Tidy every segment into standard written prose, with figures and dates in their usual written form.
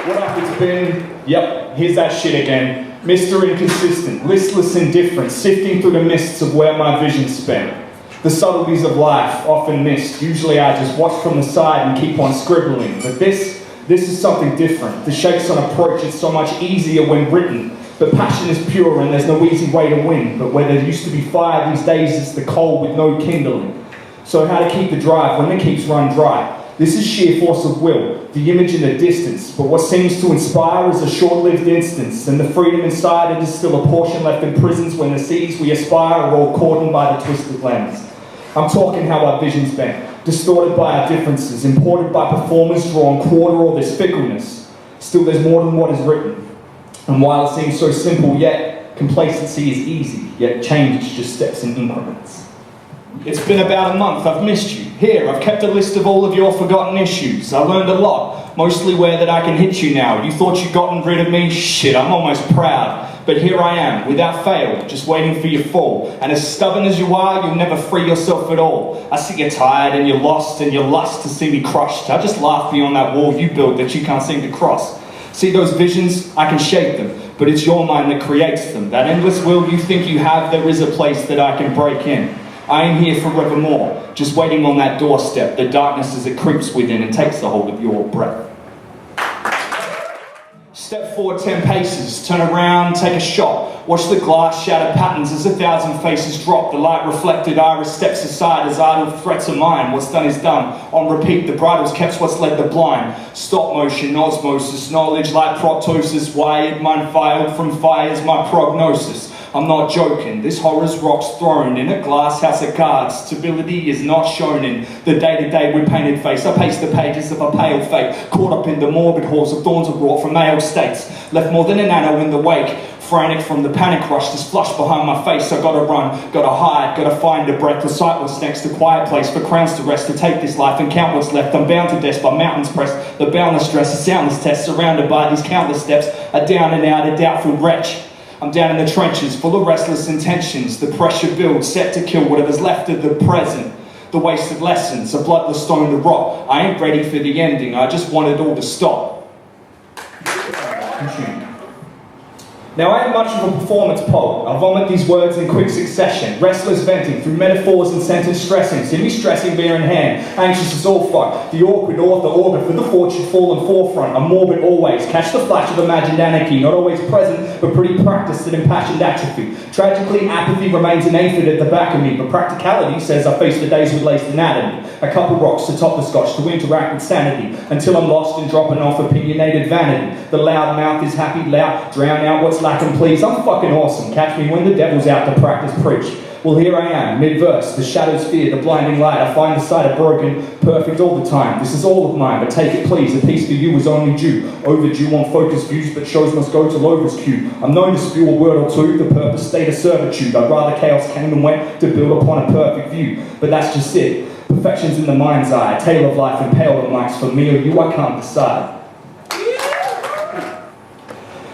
What up, it's Ben? Yep, here's that shit again. Mr. Inconsistent, listless indifference, sifting through the mists of where my vision's spent. The subtleties of life, often missed. Usually I just watch from the side and keep on scribbling. But this is something different. The shakes on approach, it's so much easier when written. But passion is pure and there's no easy way to win. But where there used to be fire, these days it's the coal with no kindling. So how to keep the drive when it keeps run dry? This is sheer force of will, the image in the distance. But what seems to inspire is a short-lived instance. And the freedom inside it is still a portion left in prisons when the seas we aspire are all cordoned by the twisted lens. I'm talking how our vision's bent, distorted by our differences, imported by performers drawn quarter all this fickleness. Still there's more than what is written. And while it seems so simple, yet complacency is easy, yet change just steps in increments. It's been about a month, I've missed you. Here, I've kept a list of all of your forgotten issues. I learned a lot, mostly where that I can hit you now. You thought you'd gotten rid of me? Shit, I'm almost proud. But here I am, without fail, just waiting for your fall. And as stubborn as you are, you'll never free yourself at all. I see you're tired and you're lost and you lust to see me crushed. I just laugh beyond that wall you built that you can't seem to cross. See those visions? I can shape them, but it's your mind that creates them. That endless will you think you have, there is a place that I can break in. I am here forevermore, just waiting on that doorstep, the darkness as it creeps within and takes the hold of your breath. Step forward 10 paces, turn around, take a shot. Watch the glass shatter patterns as 1,000 faces drop. The light reflected iris steps aside as idle threats are mine. What's done is done. On repeat, the bridle's kept what's led the blind. Stop motion, osmosis, knowledge like proptosis. Wired, mind filed from fires, my prognosis. I'm not joking, this horror's rock's thrown in a glass house of cards. Stability is not shown in the day-to-day with painted face. I pace the pages of a pale fate, caught up in the morbid halls of thorns of wrought from male states. Left more than an anno in the wake, frantic from the panic rush, this flush behind my face. I gotta run, gotta hide, gotta find a breath. The sight was next, a quiet place for crowns to rest. To take this life and count what's left. I'm bound to death by mountains pressed. The boundless stress, a soundless test, surrounded by these countless steps. A down and out, a doubtful wretch. I'm down in the trenches, full of restless intentions. The pressure builds, set to kill whatever's left of the present. The wasted lessons, a bloodless stone to rot. I ain't ready for the ending, I just want it all to stop. Now I ain't much of a performance poet. I vomit these words in quick succession, restless venting through metaphors and sentence stressing. See me stressing beer in hand, anxious as all fuck. The awkward author orbit with the fortune fallen forefront. I'm morbid always, catch the flash of imagined anarchy. Not always present, but pretty practiced at impassioned atrophy. Tragically, apathy remains an aphid at the back of me, but practicality says I face the days with laced anatomy. A couple rocks to top the scotch to interact with sanity, until I'm lost and dropping off opinionated vanity. The loud mouth is happy loud, drown out what's lacking please. I'm fucking awesome, catch me when the devil's out to practice preach. Well here I am, mid-verse, the shadows fear, the blinding light. I find the sight of broken, perfect all the time. This is all of mine, but take it please, a piece for you is only due. Overdue on focused views, but shows must go to Lover's queue. I'm known to spew a word or two, the purpose state of servitude. I'd rather chaos came and went to build upon a perfect view. But that's just it, perfection's in the mind's eye. A tale of life impaled on mics for me or you, I can't decide.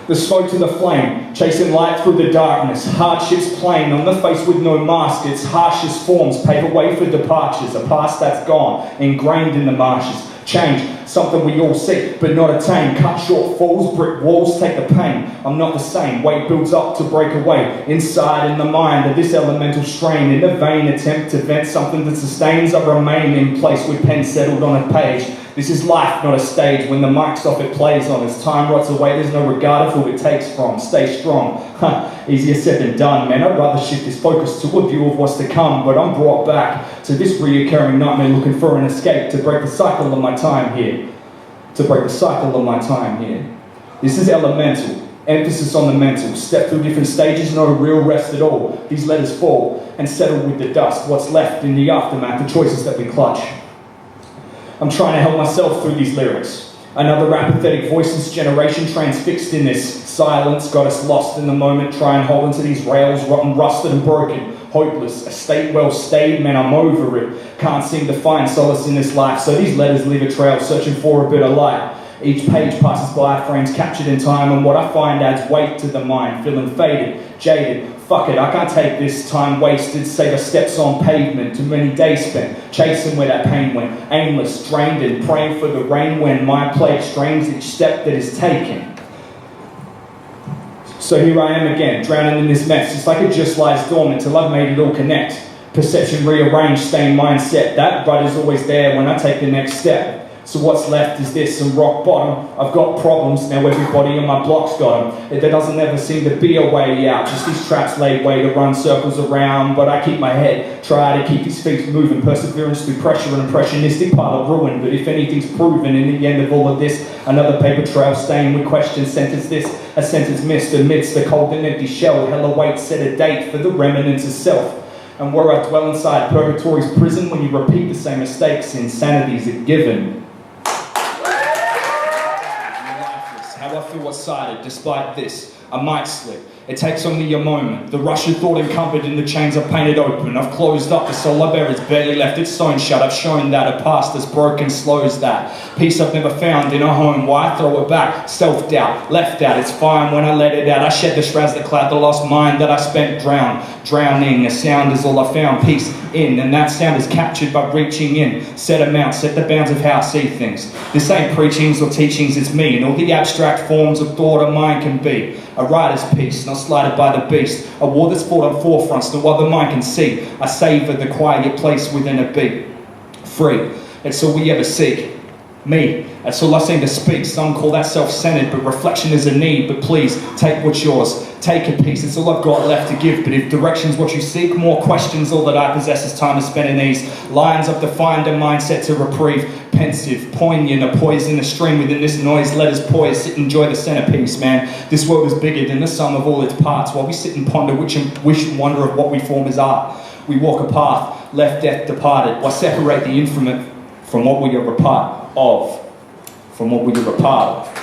The smoke to the flame, chasing light through the darkness. Hardships plain, on the face with no mask. Its harshest forms pave a way for departures. A past that's gone, ingrained in the marshes. Change, something we all seek, but not attain. Cut short falls, brick walls take the pain. I'm not the same, weight builds up to break away. Inside in the mind of this elemental strain. In a vain attempt to vent something that sustains, I remain in place with pen settled on a page. This is life, not a stage. When the mic's off, it plays on. As time rots away, there's no regard of who it takes from. Stay strong. Easier said than done, man. I'd rather shift this focus to a view of what's to come. But I'm brought back to this reoccurring nightmare, looking for an escape. To break the cycle of my time here. To break the cycle of my time here. This is elemental. Emphasis on the mental. Step through different stages, no real rest at all. These letters fall and settle with the dust. What's left in the aftermath, the choices that we clutch. I'm trying to help myself through these lyrics. Another apathetic voiceless generation transfixed in this silence, got us lost in the moment, try and hold into these rails, rotten, rusted and broken, hopeless, a state well stayed, man, I'm over it. Can't seem to find solace in this life, so these letters leave a trail, searching for a bit of light. Each page passes by, frames captured in time, and what I find adds weight to the mind, feeling faded, jaded, Fuck it, I can't take this time wasted, save steps on pavement, too many days spent chasing where that pain went, aimless, drained and praying for the rain when my plate strains each step that is taken. So here I am again, drowning in this mess. It's like it just lies dormant till I've made it all connect. Perception rearranged, staying mindset. That rudder's always there when I take the next step. So what's left is this and rock bottom. I've got problems, now everybody on my block's got them. There doesn't ever seem to be a way out. Just these traps laid way to run circles around. But I keep my head, try to keep these feet moving. Perseverance through pressure, an impressionistic pile of ruin. But if anything's proven in the end of all of this, another paper trail stained with questions. Sentence this, a sentence missed amidst the cold and empty shell. Hell awaits, set a date for the remnants of self. And where I dwell inside purgatory's prison, when you repeat the same mistakes, insanity's a given. How I feel excited, despite this, I might slip. It takes only a moment. The rush of thought encumbered in the chains I've painted open. I've closed up, the soul I bear is barely left its stone shut. I've shown that a past that's broken slows that. Peace I've never found in a home. Why throw it back? Self-doubt, left out, it's fine when I let it out. I shed the shrouds that cloud the lost mind that I spent drowning. A sound is all I found, peace in. And that sound is captured by reaching in. Set amount, set the bounds of how I see things. This ain't preachings or teachings, it's me. And all the abstract forms of thought of mine can be. A writer's piece, not slighted by the beast. A war that's fought on forefronts no other mind can see. I savour the quiet place within a beat. Free, that's all we ever seek. Me, that's all I seem to speak. Some call that self-centered, but reflection is a need. But please, take what's yours, take a piece. It's all I've got left to give. But if direction's what you seek, more questions, all that I possess is time to spend in these lines. I've defined a mindset to reprieve. Pensive, poignant, a poisonous stream within this noise. Let us poise, sit and enjoy the centerpiece, man. This world is bigger than the sum of all its parts. While we sit and ponder, wish and wonder of what we form as art. We walk a path, left death departed. Why separate the infinite from what we are a part of? From what we are a part of?